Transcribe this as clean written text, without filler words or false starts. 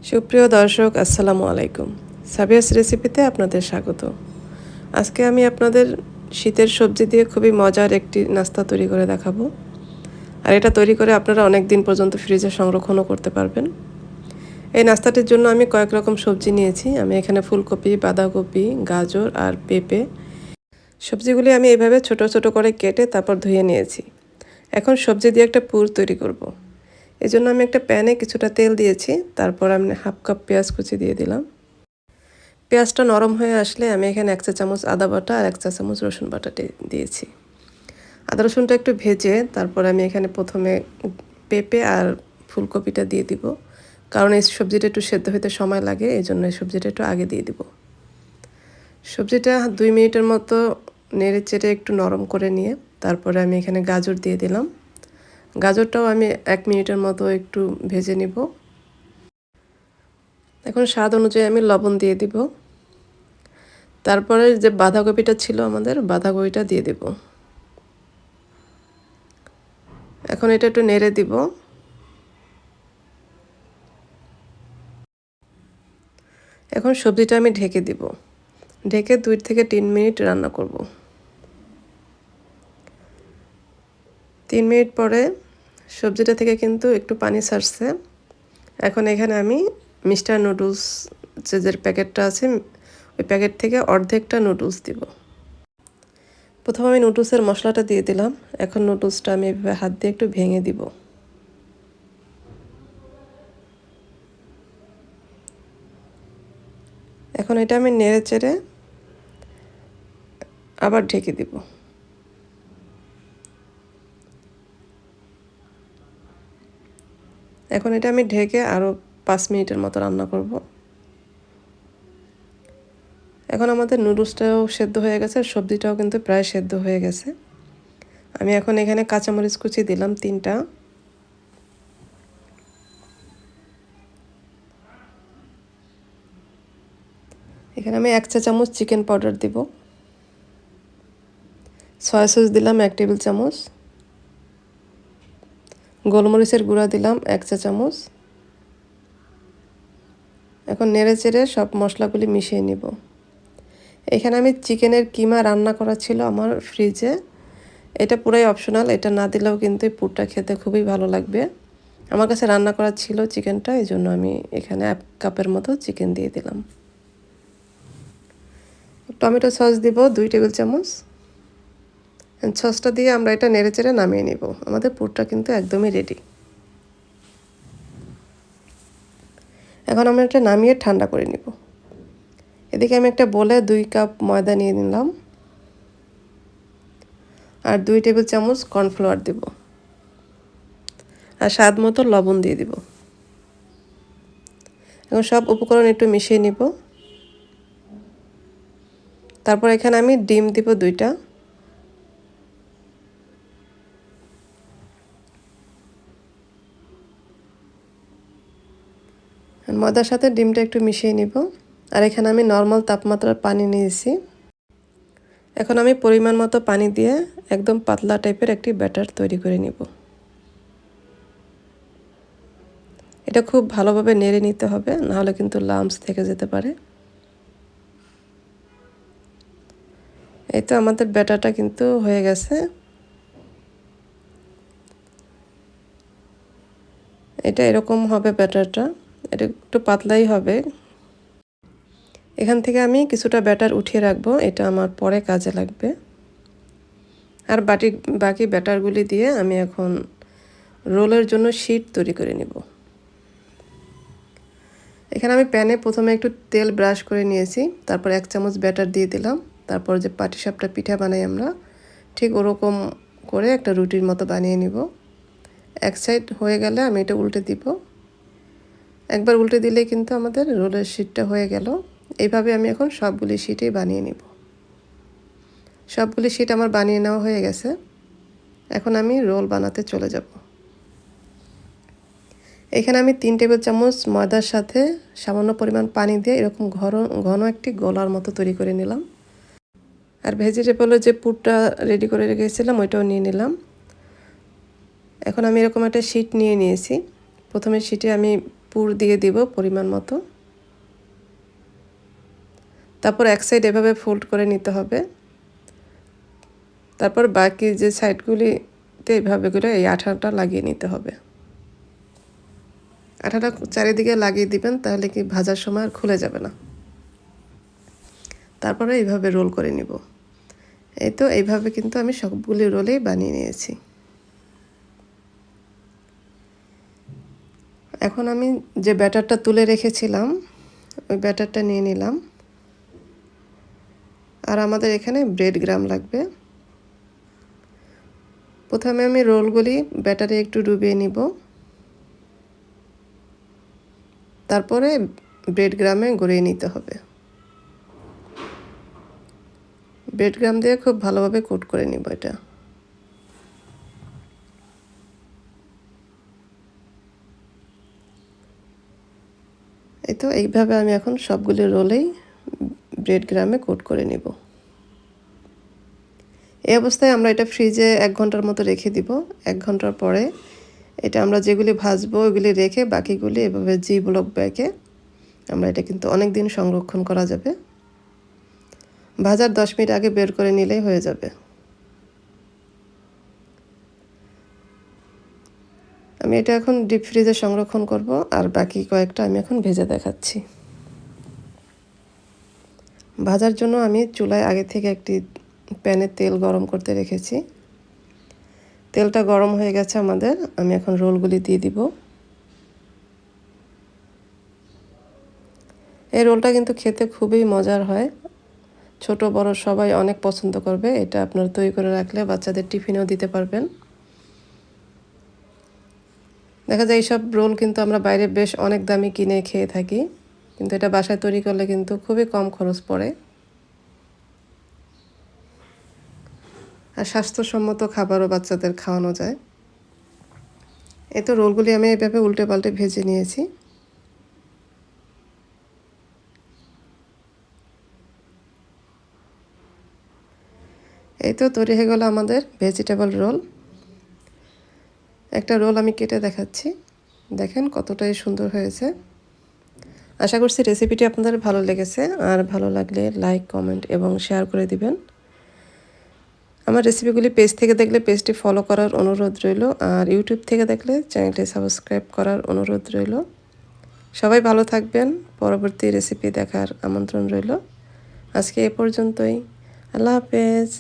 সুপ্রিয় দর্শক আসসালামু আলাইকুম। সাবিয়াস রেসিপিতে আপনাদের স্বাগত। আজকে আমি আপনাদের শীতের সবজি দিয়ে খুবই মজার একটি নাস্তা তৈরি করে দেখাবো। আর এটা তৈরি করে আপনারা অনেক দিন পর্যন্ত ফ্রিজে সংরক্ষণও করতে পারবেন। এই নাস্তাটির জন্য আমি কয়েক রকম সবজি নিয়েছি। আমি এখানে ফুলকপি, বাঁধাকপি, গাজর আর পেঁপে। সবজিগুলি আমি এইভাবে ছোট ছোট করে কেটে তারপর ধুয়ে নিয়েছি। এখন সবজি দিয়ে একটা পুর তৈরি করব। এজন্য আমি একটা প্যানে কিছুটা তেল দিয়েছি, তারপর আমি হাফ কাপ পেঁয়াজ কুচি দিয়ে দিলাম। পেঁয়াজটা নরম হয়ে আসলে আমি এখানে 1 চা চামচ আদা বাটা আর 1 চা চামচ রসুন বাটা দিয়েছি। আদা রসুনটা একটু ভেজে তারপর আমি এখানে প্রথমে পেঁপে আর ফুলকপিটা দিয়ে দিব, কারণ এই সবজিটা একটু সেদ্ধ হতে সময় লাগে, এই জন্য এই সবজিটা একটু আগে দিয়ে দিব। সবজিটা 2 মিনিটের মতো নেড়ে চেড়ে একটু নরম করে নিয়ে তারপরে আমি এখানে গাজর দিয়ে দিলাম। গাজরটাও আমি 1 মিনিটের মতো একটু ভেজে নিব। এখন স্বাদ অনুযায়ী আমি লবণ দিয়ে দিব। তারপরে যে বাঁধাকপিটা ছিল আমাদের, বাঁধাকপিটা দিয়ে দেব। এখন এটা একটু নেড়ে দিব। এখন সবজিটা আমি ঢেকে দিব। ঢেকে 2 থেকে 3 মিনিট রান্না করব। 3 মিনিট পরে সবজিটা থেকে কিন্তু একটু পানি ছাড়ছে। এখন এখানে আমি মিস্টার নুডলস যে প্যাকেটটা আছে, ওই প্যাকেট থেকে অর্ধেকটা নুডলস দিব। প্রথমে আমি নুডলসের মশলাটা দিয়ে দিলাম। এখন নুডলসটা আমি এভাবে হাত দিয়ে একটু ভেঙে দিব। এখন এটা আমি নেড়ে চেড়ে আবার ঢেকে দিব। এখন এটা আমি ঢেকে আরও 5 মিনিটের মতো রান্না করব। এখন আমাদের নুডলসটাও সেদ্ধ হয়ে গেছে, সবজিটাও কিন্তু প্রায় সেদ্ধ হয়ে গেছে। আমি এখন এখানে কাঁচামরিচ কুচি দিলাম 3টা। এখানে আমি 1 চা চামচ চিকেন পাউডার দিব। সয়া সস দিলাম 1 টেবিল চামচ। গোলমরিচের গুঁড়া দিলাম 1 চা চামচ। এখন নেড়ে চেড়ে সব মশলাগুলি মিশিয়ে নিব। এখানে আমি চিকেনের কিমা রান্না করা ছিল আমার ফ্রিজে। এটা পুরাই অপশনাল, এটা না দিলেও কিন্তু এই পুরটা খেতে খুবই ভালো লাগবে। আমার কাছে রান্না করা ছিল চিকেনটা, এই জন্য আমি এখানে 1 কাপের মতো চিকেন দিয়ে দিলাম। টমেটো সস দিব 2 টেবিল চামচ। সসটা দিয়ে আমরা এটা নেড়ে চেড়ে নামিয়ে নিব। আমাদের পুরটা কিন্তু একদমই রেডি। এখন আমরা এটা নামিয়ে ঠান্ডা করে নিব। এদিকে আমি একটা বলে 2 কাপ ময়দা নিয়ে নিলাম আর 2 টেবিল চামচ কর্নফ্লাওয়ার দিব আর স্বাদ মতো লবণ দিয়ে দিব। এখন সব উপকরণ একটু মিশিয়ে নিব। তারপর এখানে আমি ডিম দিব 2টা। ময়দার সাথে ডিমটা একটু মিশিয়ে নিব। আর এখানে আমি নর্মাল তাপমাত্রার পানি নিয়েছি। এখন আমি পরিমাণ মতো পানি দিয়ে একদম পাতলা টাইপের একটি ব্যাটার তৈরি করে নিব। এটা খুব ভালোভাবে নেড়ে নিতে হবে, নাহলে কিন্তু লাম্পস থেকে যেতে পারে। এই তো আমাদের ব্যাটারটা কিন্তু হয়ে গেছে। এটা এরকম হবে ব্যাটারটা, এটা একটু পাতলাই হবে। এখান থেকে আমি কিছুটা ব্যাটার উঠিয়ে রাখবো, এটা আমার পরে কাজে লাগবে। আর বাকি ব্যাটারগুলি দিয়ে আমি এখন রোলের জন্য শীট তৈরি করে নিব। এখানে আমি প্যানে প্রথমে একটু তেল ব্রাশ করে নিয়েছি, তারপর 1 চামচ ব্যাটার দিয়ে দিলাম। তারপর যে পাটিসাপটা পিঠা বানাই আমরা, ঠিক ওরকম করে একটা রুটির মতো বানিয়ে নিব। এক সাইড হয়ে গেলে আমি এটা উল্টে দিব। একবার উল্টে দিলেই কিন্তু আমাদের রোলের শীটটা হয়ে গেল। এইভাবে আমি এখন সবগুলি শীটই বানিয়ে নিব। সবগুলি শীট আমার বানিয়ে নেওয়া হয়ে গেছে। এখন আমি রোল বানাতে চলে যাব। এখানে আমি 3 টেবিল চামচ ময়দার সাথে সামান্য পরিমাণ পানি দিয়ে এরকম ঘন একটি গোলার মতো তৈরি করে নিলাম। আর ভেজিটেবলের যে পুরটা রেডি করে রেখেছিলাম ওইটাও নিয়ে নিলাম। এখন আমি এরকম একটা শীট নিয়ে নিয়েছি। প্রথমে শীটে আমি পুর দিয়ে দিব পরিমাণ মতো। তারপর এক সাইড এভাবে ফোল্ড করে নিতে হবে। তারপর বাকি যে সাইডগুলিতে এভাবে করে এই আঠাটা লাগিয়ে নিতে হবে। আঠাটা চারিদিকে লাগিয়ে দিবেন, তাহলে কি ভাজার সময় আর খুলে যাবে না। তারপরে এইভাবে রোল করে নিব। এই তো এইভাবে কিন্তু আমি সবগুলি রোলেই বানিয়ে নিয়েছি। এখন আমি যে ব্যাটারটা তুলে রেখেছিলাম ওই ব্যাটারটা নিয়ে নিলাম। আর আমাদের এখানে ব্রেড গ্রাম লাগবে। প্রথমে আমি রোলগুলি ব্যাটারে একটু ডুবিয়ে নিব, তারপরে ব্রেড গ্রামে গড়িয়ে নিতে হবে। ব্রেড গ্রাম দিয়ে খুব ভালোভাবে কোট করে নিব এটা। এই তো এইভাবে আমি এখন সবগুলি রোলেই ব্রেড গ্রামে কোট করে নিব। এই অবস্থায় আমরা এটা ফ্রিজে 1 ঘন্টার মতো রেখে দিব। 1 ঘন্টার পরে এটা আমরা যেগুলি ভাজবো ওগুলি রেখে বাকিগুলি এভাবে জি ব্লক ব্যাগে আমরা এটা কিন্তু অনেক দিন সংরক্ষণ করা যাবে। ভাজার 10 মিনিট আগে বের করে নিলেই হয়ে যাবে। আমি এটা এখন ডিপ ফ্রিজে সংরক্ষণ করব, আর বাকি কয়েকটা আমি এখন ভেজে দেখাচ্ছি। ভাজার জন্য আমি চুলায় আগে থেকে একটি প্যানে তেল গরম করতে রেখেছি। তেলটা গরম হয়ে গেছে আমাদের। আমি এখন রোলগুলি দিয়ে দিব। এই রোলটা কিন্তু খেতে খুবই মজার হয়। ছোট বড় সবাই অনেক পছন্দ করবে। এটা আপনারা তৈরি করে রাখলে বাচ্চাদের টিফিনেও দিতে পারবেন। দেখা যায় এইসব রোল কিন্তু আমরা বাইরে বেশ অনেক দামি কিনে খেয়ে থাকি, কিন্তু এটা বাসায় তৈরি করলে কিন্তু খুবই কম খরচ পড়ে আর স্বাস্থ্যসম্মত খাবারও বাচ্চাদের খাওয়ানো যায়। এই তো রোলগুলি আমি এভাবে উল্টে পাল্টে ভেজে নিয়েছি। এই তো তৈরি হয়ে গেল আমাদের ভেজিটেবল রোল। একটা রোল আমি কেটে দেখাচ্ছি, দেখেন কতটাই সুন্দর হয়েছে। আশা করছি রেসিপিটি আপনাদের ভালো লেগেছে, আর ভালো লাগলে লাইক, কমেন্ট এবং শেয়ার করে দিবেন। আমার রেসিপিগুলি পেজ থেকে দেখলে পেজটি ফলো করার অনুরোধ রইল, আর ইউটিউব থেকে দেখলে চ্যানেলটি সাবস্ক্রাইব করার অনুরোধ রইল। সবাই ভালো থাকবেন। পরবর্তী রেসিপি দেখার আমন্ত্রণ রইল। আজকে এ পর্যন্তই। আল্লাহ হাফেজ।